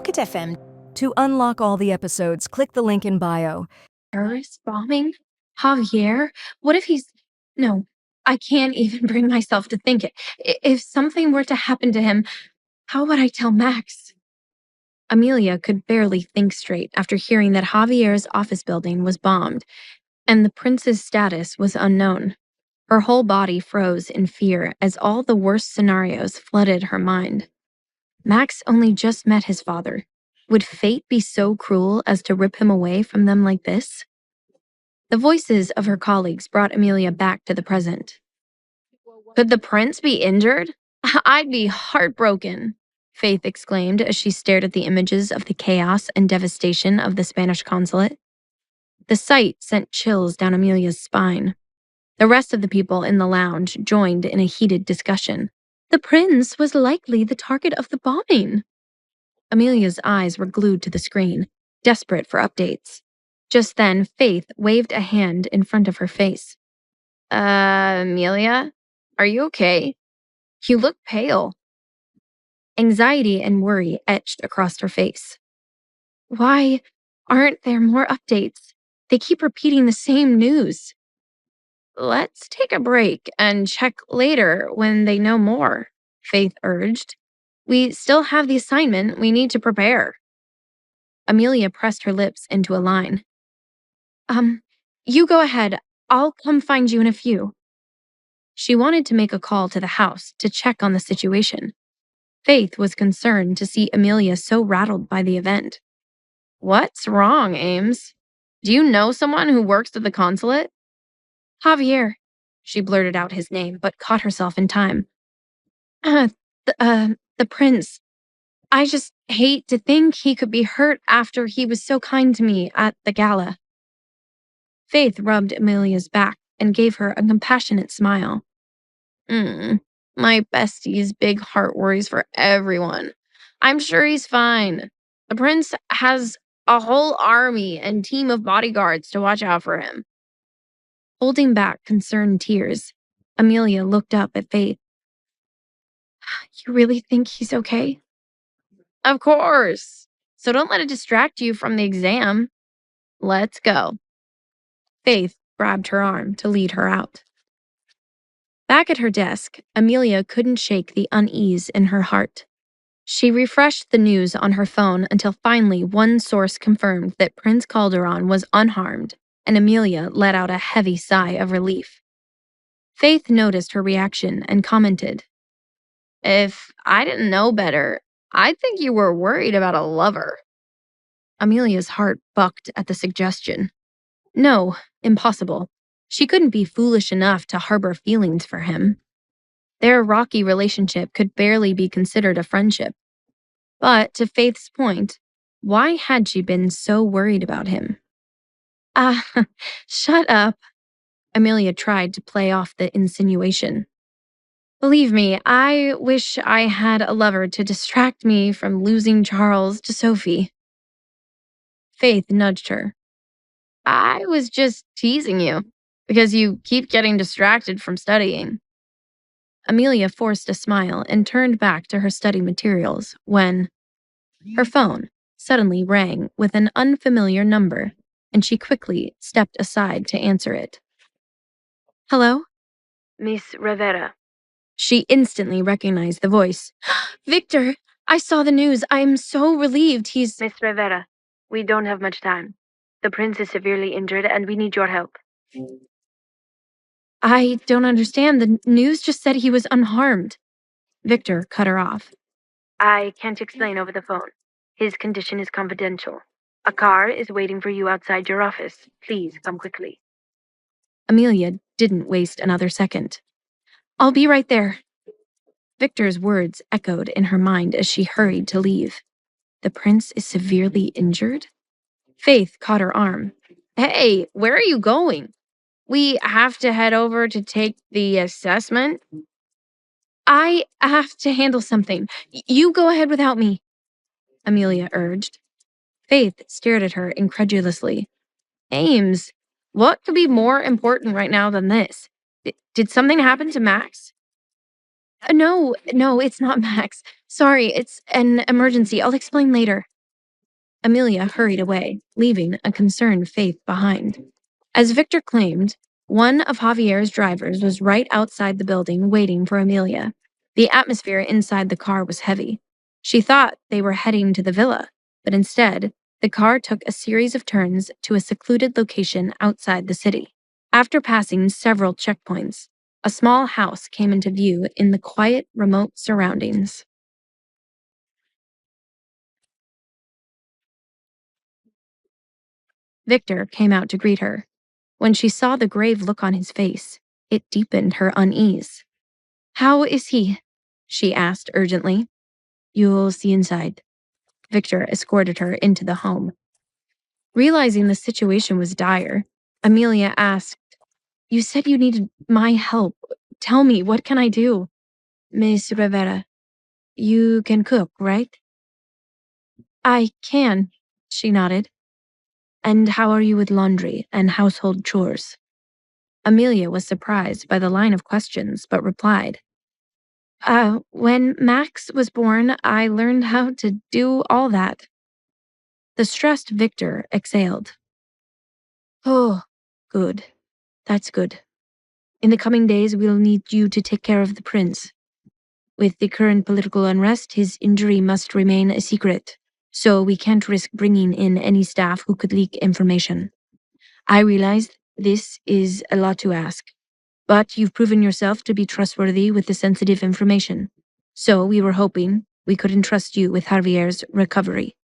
Pocket FM. To unlock all the episodes, click the link in bio. Terrorist bombing? Javier? What if he's... No, I can't even bring myself to think it. If something were to happen to him, how would I tell Max? Amelia could barely think straight after hearing that Javier's office building was bombed, and the prince's status was unknown. Her whole body froze in fear as all the worst scenarios flooded her mind. Max only just met his father. Would fate be so cruel as to rip him away from them like this? The voices of her colleagues brought Amelia back to the present. Could the prince be injured? I'd be heartbroken, Faith exclaimed as she stared at the images of the chaos and devastation of the Spanish consulate. The sight sent chills down Amelia's spine. The rest of the people in the lounge joined in a heated discussion. The prince was likely the target of the bombing. Amelia's eyes were glued to the screen, desperate for updates. Just then, Faith waved a hand in front of her face. Amelia? Are you okay? You look pale. Anxiety and worry etched across her face. Why aren't there more updates? They keep repeating the same news. Let's take a break and check later when they know more, Faith urged. We still have the assignment we need to prepare. Amelia pressed her lips into a line. You go ahead. I'll come find you in a few. She wanted to make a call to the house to check on the situation. Faith was concerned to see Amelia so rattled by the event. What's wrong, Ames? Do you know someone who works at the consulate? Javier. She blurted out his name, but caught herself in time. The prince. I just hate to think he could be hurt after he was so kind to me at the gala. Faith rubbed Amelia's back and gave her a compassionate smile. My bestie's big heart worries for everyone. I'm sure he's fine. The prince has a whole army and team of bodyguards to watch out for him. Holding back concerned tears, Amelia looked up at Faith. You really think he's okay? Of course. So don't let it distract you from the exam. Let's go. Faith grabbed her arm to lead her out. Back at her desk, Amelia couldn't shake the unease in her heart. She refreshed the news on her phone until finally one source confirmed that Prince Calderon was unharmed, and Amelia let out a heavy sigh of relief. Faith noticed her reaction and commented, If I didn't know better, I'd think you were worried about a lover. Amelia's heart bucked at the suggestion. No, impossible. She couldn't be foolish enough to harbor feelings for him. Their rocky relationship could barely be considered a friendship. But to Faith's point, why had she been so worried about him? Shut up. Amelia tried to play off the insinuation. Believe me, I wish I had a lover to distract me from losing Charles to Sophie. Faith nudged her. I was just teasing you, because you keep getting distracted from studying. Amelia forced a smile and turned back to her study materials when her phone suddenly rang with an unfamiliar number, and she quickly stepped aside to answer it. Hello? Miss Rivera. She instantly recognized the voice. Victor, I saw the news. I am so relieved he's... Miss Rivera, we don't have much time. The prince is severely injured and we need your help. I don't understand. The news just said he was unharmed. Victor cut her off. I can't explain over the phone. His condition is confidential. A car is waiting for you outside your office. Please come quickly. Amelia didn't waste another second. I'll be right there. Victor's words echoed in her mind as she hurried to leave. The prince is severely injured? Faith caught her arm. Hey, where are you going? We have to head over to take the assessment. I have to handle something. You go ahead without me, Amelia urged. Faith stared at her incredulously. Ames, what could be more important right now than this? Did something happen to Max? No, it's not Max. Sorry, it's an emergency. I'll explain later. Amelia hurried away, leaving a concerned Faith behind. As Victor claimed, one of Javier's drivers was right outside the building waiting for Amelia. The atmosphere inside the car was heavy. She thought they were heading to the villa, but instead, the car took a series of turns to a secluded location outside the city. After passing several checkpoints, a small house came into view in the quiet, remote surroundings. Victor came out to greet her. When she saw the grave look on his face, it deepened her unease. "How is he?" she asked urgently. "You'll see inside." Victor escorted her into the home. Realizing the situation was dire, Amelia asked, "You said you needed my help. Tell me, what can I do?" "Miss Rivera, you can cook, right?" "I can," she nodded. "And how are you with laundry and household chores?" Amelia was surprised by the line of questions, but replied, When Max was born, I learned how to do all that." The stressed Victor exhaled. "Oh, good. That's good. In the coming days, we'll need you to take care of the prince. With the current political unrest, his injury must remain a secret, so we can't risk bringing in any staff who could leak information. I realize this is a lot to ask, but you've proven yourself to be trustworthy with the sensitive information, so we were hoping we could entrust you with Javier's recovery."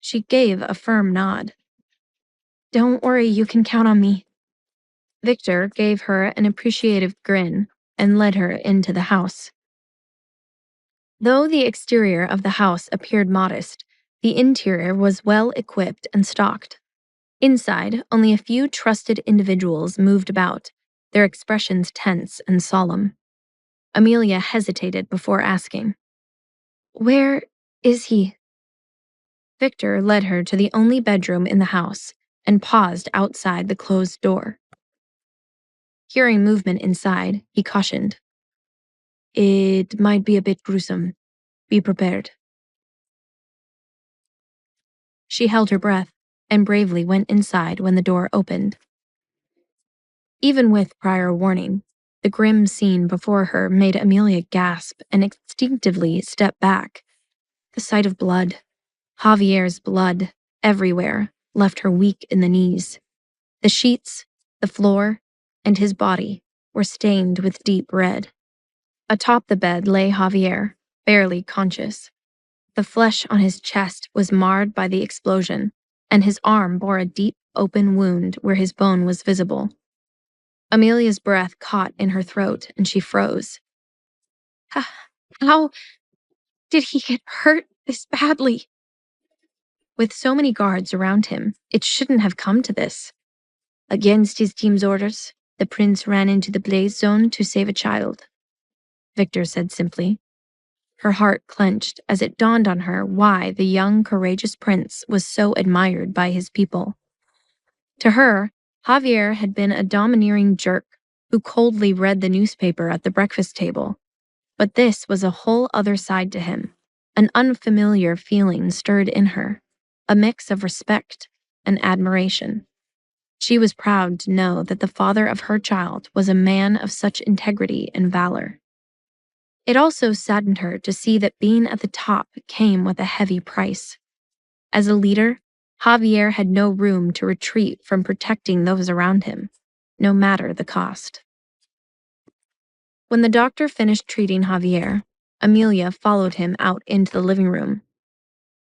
She gave a firm nod. "Don't worry, you can count on me." Victor gave her an appreciative grin and led her into the house. Though the exterior of the house appeared modest, the interior was well equipped and stocked. Inside, only a few trusted individuals moved about, their expressions tense and solemn. Amelia hesitated before asking, "Where is he?" Victor led her to the only bedroom in the house and paused outside the closed door. Hearing movement inside, he cautioned, "It might be a bit gruesome. Be prepared." She held her breath and bravely went inside when the door opened. Even with prior warning, the grim scene before her made Amelia gasp and instinctively step back. The sight of blood, Javier's blood, everywhere, left her weak in the knees. The sheets, the floor, and his body were stained with deep red. Atop the bed lay Javier, barely conscious. The flesh on his chest was marred by the explosion, and his arm bore a deep, open wound where his bone was visible. Amelia's breath caught in her throat, and she froze. How did he get hurt this badly?" With so many guards around him, it shouldn't have come to this. "Against his team's orders, the prince ran into the blaze zone to save a child," Victor said simply. Her heart clenched as it dawned on her why the young, courageous prince was so admired by his people. To her, Javier had been a domineering jerk who coldly read the newspaper at the breakfast table. But this was a whole other side to him. An unfamiliar feeling stirred in her, a mix of respect and admiration. She was proud to know that the father of her child was a man of such integrity and valor. It also saddened her to see that being at the top came with a heavy price. As a leader, Javier had no room to retreat from protecting those around him, no matter the cost. When the doctor finished treating Javier, Amelia followed him out into the living room.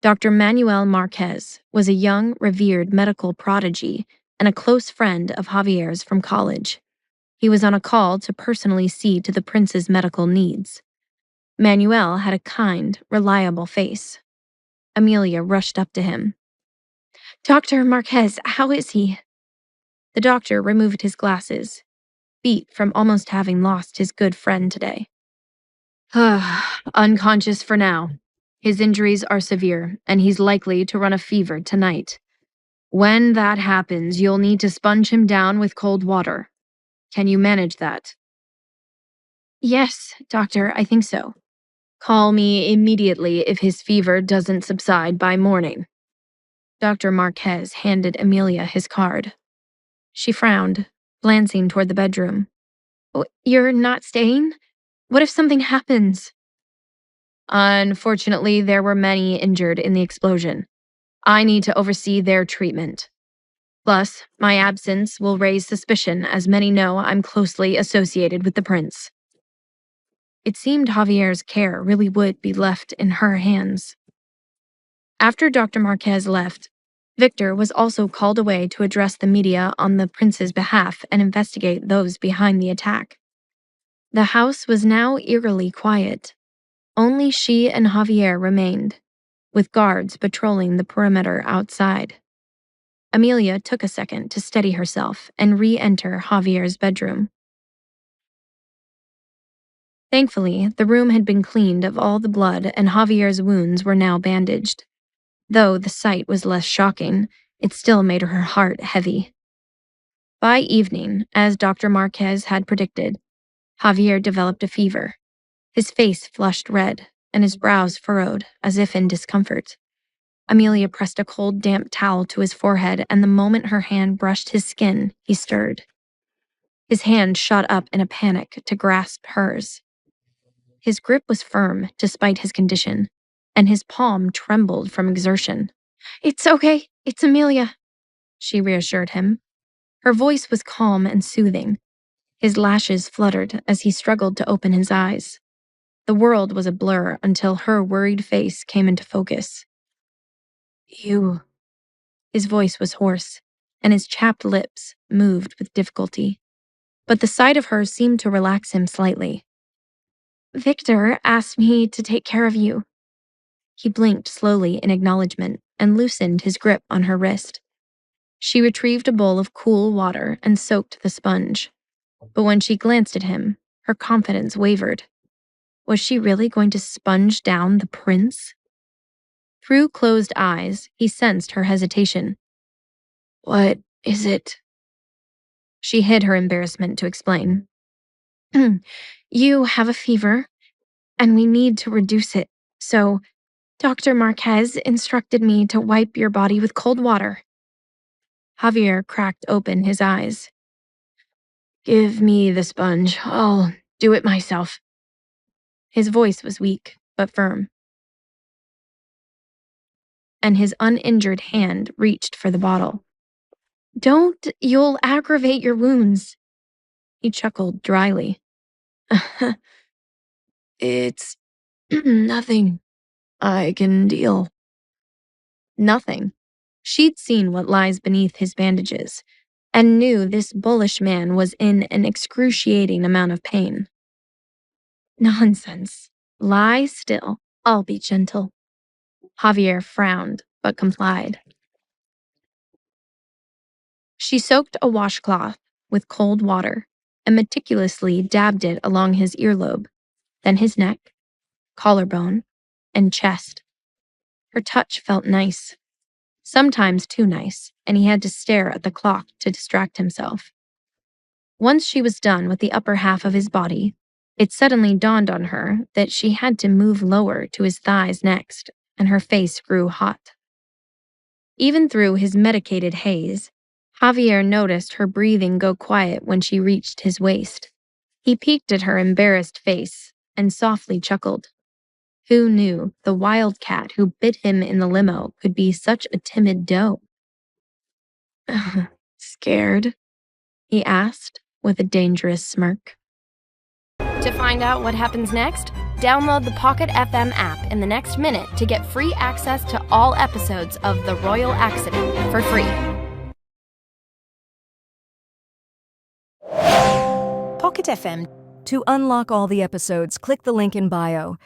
Dr. Manuel Marquez was a young, revered medical prodigy and a close friend of Javier's from college. He was on a call to personally see to the prince's medical needs. Manuel had a kind, reliable face. Amelia rushed up to him. "Dr. Marquez, how is he?" The doctor removed his glasses, beat from almost having lost his good friend today. "Unconscious for now. His injuries are severe, and he's likely to run a fever tonight. When that happens, you'll need to sponge him down with cold water. Can you manage that?" "Yes, doctor, I think so." "Call me immediately if his fever doesn't subside by morning." Dr. Marquez handed Amelia his card. She frowned, glancing toward the bedroom. You're not staying? What if something happens? Unfortunately, there were many injured in the explosion. I need to oversee their treatment. Plus, my absence will raise suspicion as many know I'm closely associated with the prince. It seemed Javier's care really would be left in her hands. After Dr. Marquez left, Victor was also called away to address the media on the prince's behalf and investigate those behind the attack. The house was now eerily quiet. Only she and Javier remained, with guards patrolling the perimeter outside. Amelia took a second to steady herself and re-enter Javier's bedroom. Thankfully, the room had been cleaned of all the blood and Javier's wounds were now bandaged. Though the sight was less shocking, it still made her heart heavy. By evening, as Dr. Marquez had predicted, Javier developed a fever. His face flushed red, and his brows furrowed, as if in discomfort. Amelia pressed a cold, damp towel to his forehead, and the moment her hand brushed his skin, he stirred. His hand shot up in a panic to grasp hers. His grip was firm, despite his condition, and his palm trembled from exertion. It's okay, it's Amelia, she reassured him. Her voice was calm and soothing. His lashes fluttered as he struggled to open his eyes. The world was a blur until her worried face came into focus. You. His voice was hoarse, and his chapped lips moved with difficulty. But the sight of her seemed to relax him slightly. Victor asked me to take care of you. He blinked slowly in acknowledgement and loosened his grip on her wrist. She retrieved a bowl of cool water and soaked the sponge. But when she glanced at him, her confidence wavered. Was she really going to sponge down the prince? Through closed eyes, he sensed her hesitation. What is it? She hid her embarrassment to explain. You have a fever, and we need to reduce it, so Dr. Marquez instructed me to wipe your body with cold water. Javier cracked open his eyes. Give me the sponge. I'll do it myself. His voice was weak, but firm. And his uninjured hand reached for the bottle. Don't, you'll aggravate your wounds. He chuckled dryly. It's nothing. I can deal. Nothing. She'd seen what lies beneath his bandages, and knew this bullish man was in an excruciating amount of pain. Nonsense. Lie still. I'll be gentle. Javier frowned, but complied. She soaked a washcloth with cold water and meticulously dabbed it along his earlobe, then his neck, collarbone, and chest. Her touch felt nice. Sometimes too nice, and he had to stare at the clock to distract himself. Once she was done with the upper half of his body, it suddenly dawned on her that she had to move lower to his thighs next, and her face grew hot. Even through his medicated haze, Javier noticed her breathing go quiet when she reached his waist. He peeked at her embarrassed face and softly chuckled. Who knew the wildcat who bit him in the limo could be such a timid doe? Scared? He asked with a dangerous smirk. To find out what happens next, download the Pocket FM app in the next minute to get free access to all episodes of The Royal Accident for free. Pocket FM. To unlock all the episodes, click the link in bio.